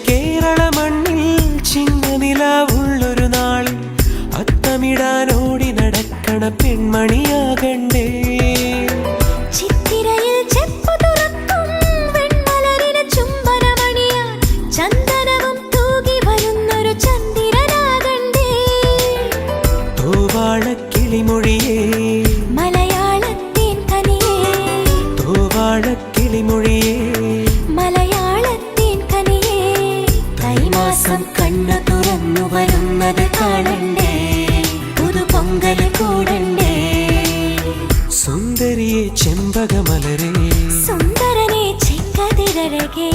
കേരള മണ്ണിൽ ചിങ്ങനിലാവുള്ളൊരു നാളിൽ അത്തമിടാനോടി നടക്കണ പെൺമണിയാകണ്ടേ. ചിത്തിരയിൽ ചെപ്പു തുറക്കും വെൺമലരിന് ചുംബനമണിയാൻ ചന്ദനവും തൂകി വരുന്നൊരു ചന്ദ്രനാകണ്ടേ. തോവാളക്കിളിമൊഴിയേ മലയാളത്തിൻ കനിയേ, തോവാളക്കിളിമൊഴിയേ മലയാളത്തിൻ കനിയേ. കൈമാസം കണ്ണു തുറന്നു വരുന്നത് കാണണ്ടേ, പുതുപൊങ്കൽ കൂടണ്ടേ. സുന്ദരിയെ ചെമ്പകമലരേ, സുന്ദരനെ ചെങ്കതിരഴകേ.